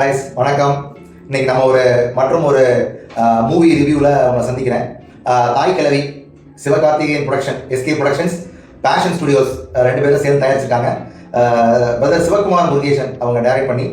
Guys வணக்கம். இன்னைக்கு நம்ம மற்றும் ஒரு மூவி ரிவ்யூவில் உங்களை சந்திக்கிறேன். Thaai Kizhavi, Sivakarthikeyan production, SK productions, passion studios ரெண்டு பேரும் சேர்ந்து தயாரிச்சிருக்காங்க. பிரதர் சிவகுமார் முருகேசன் அவங்க டைரக்ட் பண்ணி,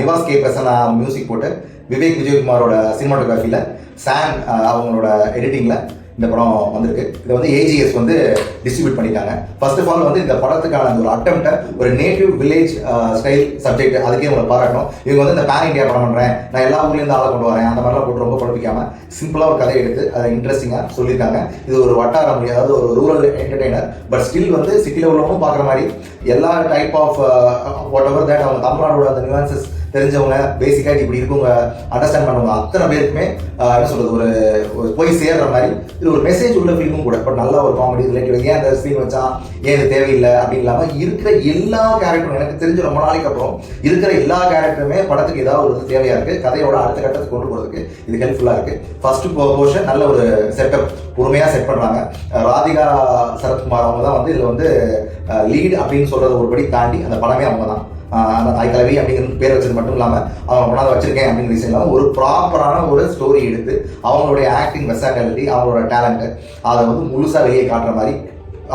நிவாஸ் கே பிரசன்னா மியூசிக் போட்டு, விவேக் விஜயகுமாரோட சினிமாட்டோகிராஃபியில், சாம் அவங்களோட எடிட்டிங்கில் இந்த படம் வந்திருக்கு. இதை வந்து ஏஜிஎஸ் வந்து டிஸ்ட்ரிபியூட் பண்ணிட்டாங்க. ஃபர்ஸ்ட் ஆஃப் ஆல் வந்து இந்த படத்துக்கான ஒரு அட்டெம்ப்டை ஒரு நேட்டிவ் வில்லேஜ் ஸ்டைல் சப்ஜெக்ட், அதுக்கே உங்களை பாராட்டணும். இவங்க வந்து இந்த பேன் இண்டியா படம் பண்ணுறேன், நான் எல்லா ஊர்லேருந்து ஆளை கொண்டு வரேன், அந்த மாதிரிலாம் போட்டு ரொம்ப குழப்பிக்காமல் சிம்பிளாக ஒரு கதை எடுத்து அதை இன்ட்ரெஸ்டிங்காக சொல்லியிருக்காங்க. இது ஒரு வட்டார மொழி, அதாவது ஒரு ரூரல் என்டர்டெய்னர், பட் ஸ்டில் வந்து சிட்டியில் உள்ளவங்களும் பார்க்குற மாதிரி எல்லா type of whatever that அவங்க தமிழ்நாடோட அந்த நியூவான்சஸ் தெரிஞ்சவங்க, பேசிக்காக இப்படி இருக்கவங்க, அண்டர்ஸ்டாண்ட் பண்ணுவாங்க, அத்தனை பேருக்குமே என்ன சொல்கிறது, ஒரு போய் சேர்ற மாதிரி இது ஒரு மெசேஜ் உள்ள ஃபிலிமும் கூட. பட் நல்ல ஒரு காமெடி ரிலேட்டட், ஏன் அந்த ஸ்க்ரீன் வச்சா ஏன் இது தேவையில்லை அப்படின்னு இல்லாமல் இருக்கிற எல்லா கேரக்டரும், எனக்கு தெரிஞ்ச ரொம்ப நாளைக்கு அப்புறம் இருக்கிற எல்லா கேரக்டருமே படத்துக்கு ஏதாவது ஒரு தேவையாக இருக்குது. கதையோட அடுத்த கட்டத்துக்கு கொண்டு போகிறதுக்கு இது ஹெல்ப்ஃபுல்லாக இருக்குது. ஃபர்ஸ்ட் போர்ஷன் நல்ல ஒரு செட்டப் பொறுமையாக செட் பண்ணுறாங்க. ராதிகா சரத்குமார் அவங்க தான் வந்து இதில் வந்து லீட் அப்படின்னு சொல்கிறத ஒரு படி தாண்டி அந்த படமே அவங்க தான். அந்த தாய் கிழவி அப்படிங்கிறது பேர் வச்சது மட்டும் இல்லாமல் அவங்க கொண்டாந்து வச்சிருக்கேன் அப்படிங்கிற விஷயம் இல்லாமல் ஒரு ப்ராப்பரான ஒரு ஸ்டோரி எடுத்து அவங்களுடைய ஆக்டிங் வெர்சாட்டிலிட்டி, அவங்களோட டேலண்ட்டு அதை வந்து முழுசாக வெளியே காட்டுற மாதிரி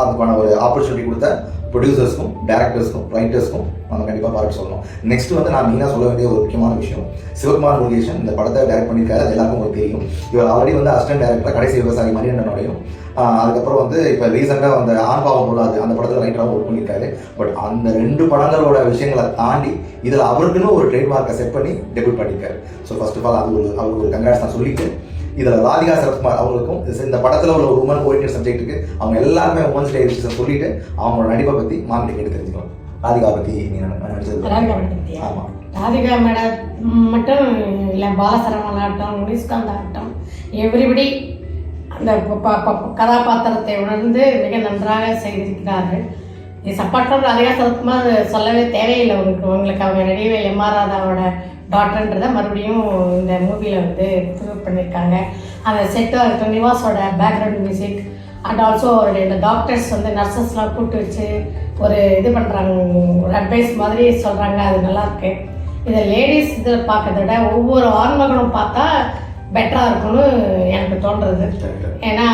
அதுக்கான ஒரு ஆப்பர்ச்சுனிட்டி கொடுத்த ப்ரொடியூசர்ஸ்க்கும், டேரக்டர்ஸ்க்கும், ரைட்டர்ஸ்க்கும் நம்ம கண்டிப்பாக பாராட்டு சொல்லணும். நெக்ஸ்ட் வந்து நான் மெயினாக சொல்ல வேண்டிய ஒரு முக்கியமான விஷயம், சிவகுமார் முருகேசன் இந்த படத்தை டைரக்ட் பண்ணியிருக்காரு. அது எல்லாருக்கும் உங்களுக்கு தெரியும். இவர் ஆல்ரெடி வந்து அசிஸ்டன்ட் டைரக்டர் கடைசி விவசாயி மணிகண்டனோடையும், அதுக்கப்புறம் வந்து இப்போ ரீசெண்டாக அந்த ஆண்பாவம் பொருளாது அந்த படத்தில் ரைட்டராகவும் ஒர்க் பண்ணியிருக்காரு. பட் அந்த ரெண்டு படங்களோட விஷயங்களை தாண்டி இதில் அவருக்குன்னு ஒரு ட்ரேட்மார்க்கை செட் பண்ணி டெபியூட் பண்ணியிருக்காரு. ஸோ ஃபர்ஸ்ட் ஆஃப் ஆல் அவருக்கு ஒரு கங்க்ராட்ஸ் நான் சொல்லிட்டு, இதில் ராதிகா சரத்குமார் அவங்களுக்கும் இந்த படத்தில் உள்ள ஒரு உமன் ஓரியன்டட் சப்ஜெக்ட்டுக்கு அவங்க எல்லாருமே உமன்ஸ் டே விஷயம் சொல்லிட்டு அவங்களோட நடிப்பை பற்றி மாமிட்ட கேட்டு தெரிஞ்சுக்கலாம். ராதிகா பற்றி நீ நடிச்சது? ஆமாம், ராதிகா மேடம் மட்டும் இல்லை, பாலசரவணன் ஆகட்டும், முனிஸ்காந்த் ஆகட்டும், எவ்ரிபடி அந்த கதாபாத்திரத்தை உணர்ந்து மிக நன்றாக செய்திருக்கிறார்கள். சப்பாட்டம் ராதிகா சரத்குமார் சொல்லவே தேவையில்லை. உங்களுக்கு அவங்க நடிகை எம்ஆர் ராதாவோட டாக்டர்ன்றதை மறுபடியும் இந்த மூவியில் வந்து ப்ரூவ் பண்ணியிருக்காங்க. அந்த செட்டு ஆகட்டும், நிவாஸோட பேக்ரவுண்ட் மியூசிக் அண்ட் ஆல்சோ அவருடைய இந்த டாக்டர்ஸ் வந்து நர்சஸ்லாம் கூப்பிட்டு வச்சு ஒரு இது பண்ணுறாங்க, ஒரு அட்வைஸ் மாதிரி சொல்கிறாங்க. அது நல்லாயிருக்கு. இதை லேடிஸ் இதில் பார்க்கறத விட ஒவ்வொரு ஆண்மகனும் பார்த்தா பெட்டராக இருக்கும்னு எனக்கு தோன்றுறது. ஏன்னா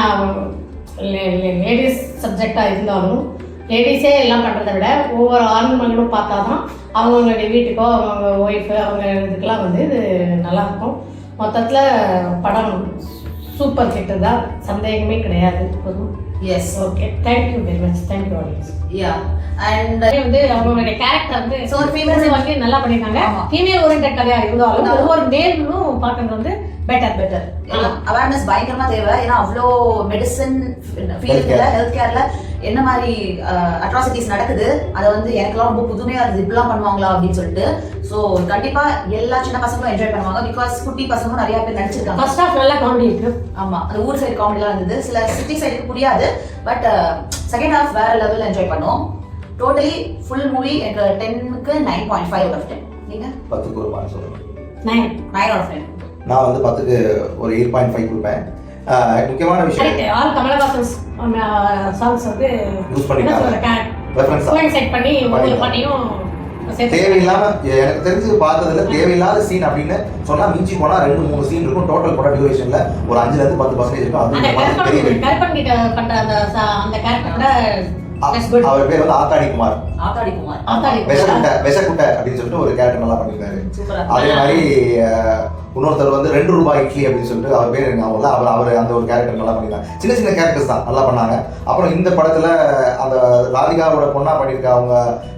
லேடிஸ் சப்ஜெக்டாக இருந்தாலும் லேடிஸே எல்லாம் பண்ணுறத விட ஒவ்வொரு ஆண்மகனும் பார்த்தா தான் அவங்கவுங்களுடைய வீட்டுக்கோ அவங்க ஒய்ஃபு அவங்க இதுக்கெல்லாம் வந்து இது நல்லாயிருக்கும். மொத்தத்தில் படம் சூப்பர் ஹிட்டு தான், சந்தேகமே கிடையாது. Yes, okay, thank you very much. Thank you audience. Yeah, and வந்து அவங்களுடைய கேரக்டர் வந்து ஸோ ஃபீமேல்ஸ் வந்து நல்லா பண்ணியிருக்காங்க. ஃபீமேல் ஓரியன்டட் கதையாக இருந்தாலும் ஒவ்வொரு மேலும் பார்க்கறது வந்து பெட்டர். அவேர்னஸ் பயங்கரமா தேவை. ஏன்னா அவ்வளோ மெடிசன் ஃபீல்டில், ஹெல்த் கேர்ல என்ன மாதிரி அட்ராசிட்டிஸ் நடக்குது, அதை வந்து எனக்குலாம் ரொம்ப புதுமையாக இருந்தது. இப்படிலாம் பண்ணுவாங்களா அப்படின்னு சொல்லிட்டு. ஸோ கண்டிப்பாக எல்லா சின்ன பசங்களும் என்ஜாய் பண்ணுவாங்க. பிகாஸ் குட்டி பசங்களும் நிறைய பேர் நடிச்சிருக்காங்க. ஃபர்ஸ்ட் ஆஃப் நல்லா காமெடி இருக்கு. ஆமாம், அந்த ஊர் சைடு காமெடிலாம் இருந்தது. சில சிட்டி சைடுக்கு புரியாது. பட் செகண்ட் ஹாஃப் வேற லெவலில் என்ஜாய் பண்ணுவோம். டோட்டலி ஃபுல் மூவி எனக்கு 10க்கு 9.5 out of 10. நீங்கள் 10க்கு ஒரு பாயிண்ட் சொல்லுங்கள். 9 out of 10. நான் வந்து 10க்கு ஒரு 8.5 கொடுப்பேன். முக்கியமான விஷயம், ஆல் கமலஹாசன் சாங்ஸ் வந்து யூஸ் பண்ணிட்டாங்க. செட் பண்ணி ஒவ்வொரு பாட்டையும் தேவையில்லாம, எனக்கு தெரிஞ்சு பார்த்ததுல தேவையில்லாத சீன் அப்படின்னு சொன்னா மிஞ்சி போனா 2-3 சீன் இருக்கும். டோட்டல் பட டியூரேஷன்ல ஒரு 5-10% இருக்கும். அது கருப்பன் கிட்ட பண்ற அந்த கேரக்டரோட அவர் பேர் வந்து ஆத்தாடி குமார். வெசக்குட்டை அப்படின்னு சொல்லிட்டு ஒரு கேரக்டர் நல்லா பண்ணியிருக்காரு. அதே மாதிரி இன்னொருத்தர் வந்து 2 ரூபாய் இட்லி அப்படின்னு சொல்லிட்டு அவர் பேர் அவங்க அவர் அந்த ஒரு கேரக்டர் நல்லா பண்ணியிருக்காங்க. சின்ன சின்ன கேரக்டர்ஸ் தான் நல்லா பண்ணாங்க. அப்புறம் இந்த படத்துல அந்த ராதிகாவோட பொண்ணா பண்ணியிருக்க அவங்க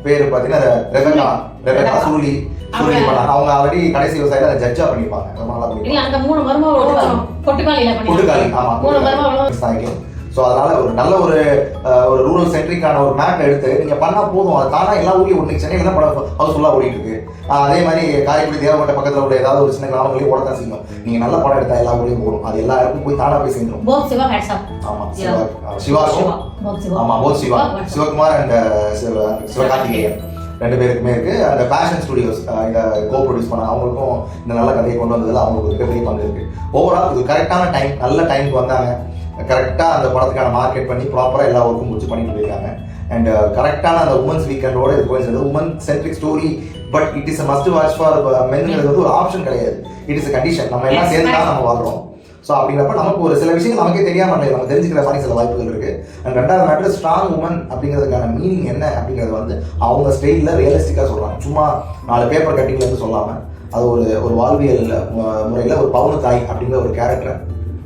பேர் பார்த்தீங்கன்னா ரெபெக்கா சுருளி பண்ணாங்க. அவங்க ஆல்ரெடி கடைசி விவசாயில அதை ஜட்ஜா பண்ணியிருப்பாங்க. ரொம்ப நல்லா பண்ணியிருக்காங்க. பொட்டுக்காளி. ஆமா, ஸோ அதனால ஒரு நல்ல ஒரு ரூரல் சென்ட்ரிக்கான ஒரு மேப் எடுத்து நீங்கள் பண்ணால் போதும். அது தானே எல்லா ஊர்லேயும் ஒன்று சென்னையில் தான் படம் ஹவுஸ்ஃபுல்லாக ஓடிட்டு இருக்கு. அதே மாதிரி காரைக்குடி, தேவப்பட்ட பக்கத்தில் உள்ள ஏதாவது ஒரு சின்ன கிராமங்களையும் ஓடத்தான் செய்யும். நீங்கள் நல்ல படம் எடுத்தால் எல்லா ஊர்லேயும் போடும். அது எல்லா இடமும் போய் தானாக போய் சேர்ந்துடும். ஆமாம், சிவாக்கும் ஆமாம், போத் சிவகுமார் அண்ட் சிவகார்த்திகேயன் 2 பேருக்குமே இருக்கு. அந்த பேஷன் ஸ்டுடியோஸ் இதை கோ ப்ரொடியூஸ் பண்ண அவங்களுக்கும் இந்த நல்ல கதையை கொண்டு வந்ததில் அவங்களுக்கு மிகப்பெரிய பங்கு இருக்கு. ஓவரால் இது கரெக்டான டைம், நல்ல டைமுக்கு வந்தாங்க. கரெக்டாக அந்த படத்துக்கான மார்க்கெட் பண்ணி ப்ராப்பராக எல்லா ஒர்க்கும் முடிச்சு பண்ணிட்டு போயிருக்காங்க. அண்ட் கரெக்டான அந்த உமன்ஸ் வீக்கெண்டோட இது போய் சேர்ந்து woman centric story but it is must watch for மென்ங்கிறது வந்து ஒரு ஆப்ஷன் கிடையாது, இட் இஸ் கண்டிஷன். நம்ம எல்லாம் சேர்ந்து தான் நம்ம வாழ்றோம். ஸோ அப்படிங்கிறப்ப நமக்கு ஒரு சில விஷயங்கள் நமக்கே தெரியாமல் இல்லை, நம்ம தெரிஞ்சுக்கிற மாதிரி சில வாய்ப்புகள் இருக்கு. அண்ட் ரெண்டாவது மேட்டர் ஸ்ட்ராங் உமன் அப்படிங்கிறதுக்கான மீனிங் என்ன அப்படிங்கிறது வந்து அவங்க ஸ்டைலில் ரியலிஸ்டிக்காக சொல்கிறாங்க. சும்மா 4 பேப்பர் கட்டிங்லேருந்து சொல்லாமல் அது ஒரு வாழ்வியல் முறையில் ஒரு பவுனு தாய் அப்படிங்கிற ஒரு கேரக்டரை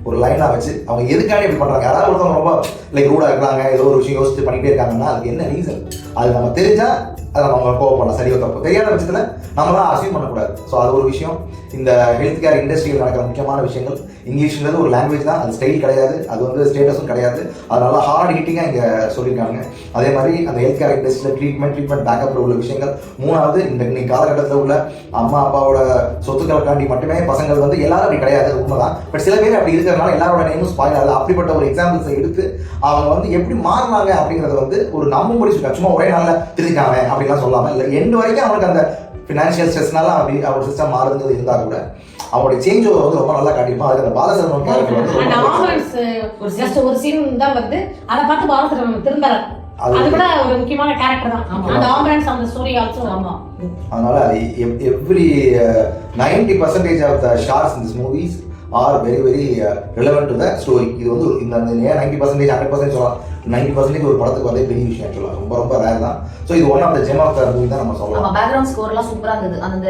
ஒரு லைனாக வச்சு அவங்க எதுக்காக இப்படி பண்ணுறாங்க. யாராவது ஒருத்தவங்க ரொம்ப லைக் ரூடாக இருக்கிறாங்க, ஏதோ ஒரு விஷயம் யோசிச்சு பண்ணிகிட்டே இருக்காங்கன்னா அதுக்கு என்ன ரீசன், அது நம்ம தெரிஞ்சால் அதை நம்ம கோவப்படலாம், சரியோ தப்பு. தெரியாத பட்சத்தில் நம்மளாம் அசீவ் பண்ணக்கூடாது. ஸோ அது ஒரு விஷயம். இந்த ஹெல்த் கேர் இண்டஸ்ட்ரியில் நடக்கிற முக்கியமான விஷயங்கள், இங்கிலீஷ்ன்றது ஒரு லாங்குவேஜ் தான், அது ஸ்டைல் கிடையாது, அது வந்து ஸ்டேட்டஸும் கிடையாது. அதனால ஹார்ட் ஹிட்டிங்காக இங்கே சொல்லியிருக்காங்க. அதே மாதிரி அந்த ஹெல்த் கேர் இண்டஸ்ட்ரியில் ட்ரீட்மெண்ட் பேக்கப்பில் உள்ள விஷயங்கள். மூணாவது, இந்த காலகட்டத்தில் உள்ள அம்மா அப்பாவோட சொத்துக்களுக்காண்டி மட்டுமே பசங்கள் வந்து எல்லாரும் அப்படி கிடையாது, உண்மைதான். பட் சில பேர் அப்படி இருக்கிறதுனால எல்லாரோட நேமும் ஸ்பாயில் ஆகுது. அப்படிப்பட்ட ஒரு எக்ஸாம்பிள்ஸை எடுத்து அவங்க வந்து எப்படி மாறினாங்க அப்படிங்கிறத வந்து ஒரு நம்பும்படி சொல்லிருக்காங்க. சும்மா ஒரே நாளில் திருக்காங்க அப்படின்லாம் சொல்லாமல், இல்லை எண்டு வரைக்கும் அவங்களுக்கு அந்த ஃபினான்ஷியல் ஸ்ட்ரெஸ்னால அப்படி அவர் சிஸ்டம் மாறுதுங்கிறது இருந்தால் கூட அவங்களுடைய சேஞ்ச் ஓவர் வந்து ரொம்ப நல்லா காட்டியிருப்போம். அதுக்கு அந்த பாலசரவணன் கேரக்டர் வந்து ஜஸ்ட் ஒரு சீன் தான் வந்து அதை பார்த்து பாலசரவணன் திரும்பறாரு. அது கூட ஒரு முக்கியமான கேரக்டர் தான் அந்த ஆம்புலன்ஸ் அந்த ஸ்டோரி ஆல்சோ. ஆமா, அதனால every 90% of the shots in this movies are very very relevant to the story. இது வந்து இந்த 90% 100% சொல்லலாம். 90% ஒரு படத்துக்கு வந்து பெரிய விஷயம் ஆக்சுவலாக ரொம்ப ரொம்ப ரேர் தான். ஸோ இது one of the gem of the movie தான் நம்ம சொல்லலாம். நம்ம பேக்ரவுண்ட் ஸ்கோர்லாம் சூப்பரா இருந்தது. அந்த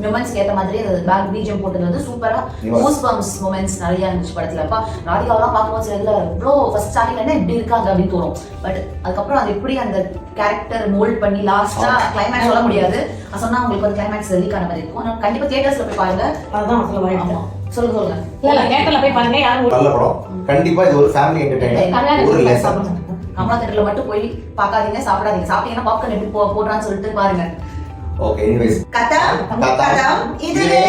மொமெண்ட்ஸ்க்கு ஏற்ற மாதிரி அந்த பேக் பிஜிஎம் போட்டது வந்து சூப்பரா கூஸ் பம்ப்ஸ் மொமெண்ட்ஸ் நிறைய இருந்துச்சு படத்துல. அப்பா ராதிகாவெல்லாம் பார்க்கும்போது சில இதில் இவ்வளோ ஃபர்ஸ்ட் ஸ்டார்டிங்ல என்ன இப்படி இருக்காங்க அப்படின்னு தோணும். பட் அதுக்கப்புறம் அது எப்படி அந்த கேரக்டர் மோல்ட் பண்ணி லாஸ்டா கிளைமேக்ஸ் சொல்ல முடியாது, அது சொன்னா உங்களுக்கு ஒரு கிளைமேக்ஸ் லீக் ஆன மாதிரி இருக்கும். ஆனால் கண்டிப்பா தியேட்டர்ஸ்ல போய் பாருங்க. அதுதான் சொல்லுவாங்க. சொல்லுங்க. இல்ல தியேட்டர்ல போய் பாருங்க. யாரும் நல்ல படம். கண்டிப்பா இது ஒரு ஃபேமிலி என்டர்டெயின்மென்ட், ஒரு லெசன். கமலா தியேட்டர்ல மட்டும் போய் பார்க்காதீங்க, சாப்பிடாதீங்க. சாப்பிட்டீங்கன்னா பாப்கார்ன் எப்படி போடுறான்னு சொல்லிட்டு பாருங்க. ஓகே, எனிவேஸ் கதம் இதுவே